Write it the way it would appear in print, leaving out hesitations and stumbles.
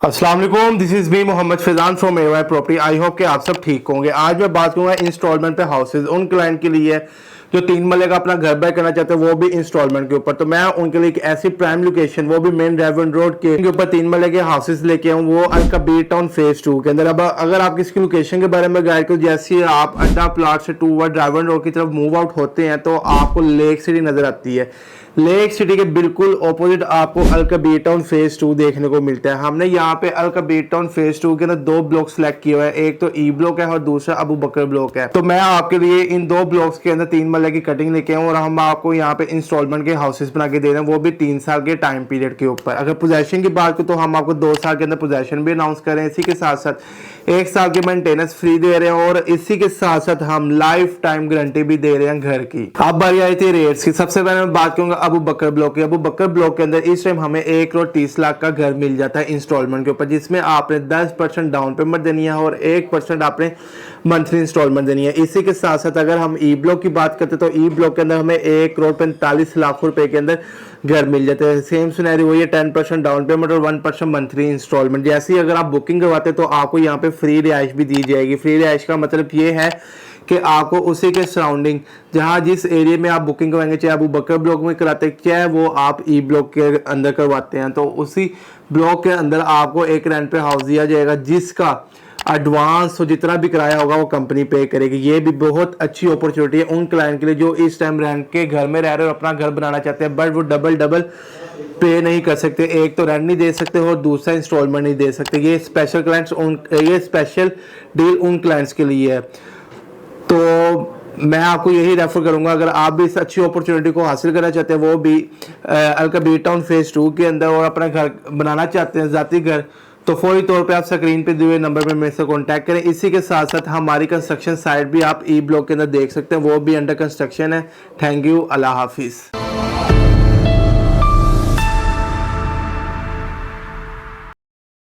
अस्सलाम वालेकुम, this is me Mohammad Faizan from AY property. I hope कि आप सब ठीक होंगे। आज मैं बात करूँगा इंस्टॉलमेंट पे हाउसेज उन क्लाइंट के लिए जो 3 मरले का अपना घर बाय करना चाहते हैं, वो भी इंस्टॉलमेंट के ऊपर। तो मैं उनके लिए एक ऐसी प्राइम लोकेशन, वो भी मेन रेवन रोड के ऊपर 3 मरले के हाउसेज लेके आऊँ, वो अल कबीर टाउन फेज 2 के अंदर। अब अगर आप इसकी लोकेशन के बारे में गाइड करो, जैसे आप अड्डा प्लाट से टूवर्ड रेवन रोड की तरफ मूव आउट होते हैं तो आपको लेक सिटी नजर आती है। लेक सिटी के बिल्कुल ऑपोजिट आपको अल कबीर टाउन फेज 2 देखने को मिलता है। हमने यहाँ पे अल कबीर टाउन फेज 2 के अंदर 2 ब्लॉक सेलेक्ट किए हुए हैं, एक तो ई ब्लॉक है और दूसरा अबू बकर ब्लॉक है। तो मैं आपके लिए इन 2 ब्लॉक्स के अंदर 3 मरले की कटिंग लेके आऊँ और हम आपको यहाँ पे इंस्टॉलमेंट के हाउसेस बना के दे रहे हैं, वो भी 3 साल के टाइम पीरियड के ऊपर। अगर पोजेशन की बात करें तो हम आपको 2 साल के अंदर पोजेशन भी अनाउंस करें, इसी के साथ साथ 1 साल की मेंटेनेंस फ्री दे रहे हैं और इसी के साथ साथ हम लाइफ टाइम गारंटी भी दे रहे हैं घर की। अब बारी आई थी रेट्स की। सबसे पहले मैं बात करूंगा अबू बकर ब्लॉक की। अबू बकर ब्लॉक के अंदर इस टाइम हमें 1,30,00,000 का घर मिल जाता है इंस्टॉलमेंट के ऊपर, जिसमें आपने 10% डाउन पेमेंट देनी है और 1% आपने मंथली इंस्टॉलमेंट देनी है। इसी के साथ साथ अगर हम ई ब्लॉक की बात करते हैं तो ई ब्लॉक के अंदर हमें 1,45,00,000 रुपए के अंदर घर मिल जाते हैं। सेम सिनेरी वही है, 10% डाउन पेमेंट और 1% मंथली इंस्टॉलमेंट। जैसे ही अगर आप बुकिंग करवाते हैं तो आपको यहाँ पे फ्री रिहाइश भी दी जाएगी। फ्री रिहाइश का मतलब ये है कि आपको उसी के सराउंडिंग, जहाँ जिस एरिया में आप बुकिंग करवाएंगे, चाहे अबू बकर ब्लॉक में कराते हैं, चाहे वो आप ई ब्लॉक के अंदर करवाते हैं, तो उसी ब्लॉक के अंदर आपको एक रेंट पे हाउस दिया जाएगा, जिसका एडवांस तो जितना भी किराया होगा वो कंपनी पे करेगी। ये भी बहुत अच्छी अपॉर्चुनिटी है उन क्लाइंट के लिए जो इस टाइम रेंट के घर में रह रहे हो, अपना घर बनाना चाहते हैं, बट वो डबल पे नहीं कर सकते। एक तो रेंट नहीं दे सकते और दूसरा इंस्टॉलमेंट नहीं दे सकते। ये स्पेशल डील उन क्लाइंट्स के लिए है। तो मैं आपको यही रेफर करूंगा, अगर आप भी इस अच्छी अपॉर्चुनिटी को हासिल करना चाहते हैं, वो भी अल कबीर टाउन फेज 2 के अंदर, और अपना घर बनाना चाहते हैं ज़ाती घर, तो फौरी तौर पे आप स्क्रीन पे दिए हुए नंबर पे मेरे से कांटेक्ट करें। इसी के साथ साथ हमारी कंस्ट्रक्शन साइट भी आप ई ब्लॉक के अंदर देख सकते हैं, वो भी अंडर कंस्ट्रक्शन है। थैंक यू, अल्लाह हाफिज़।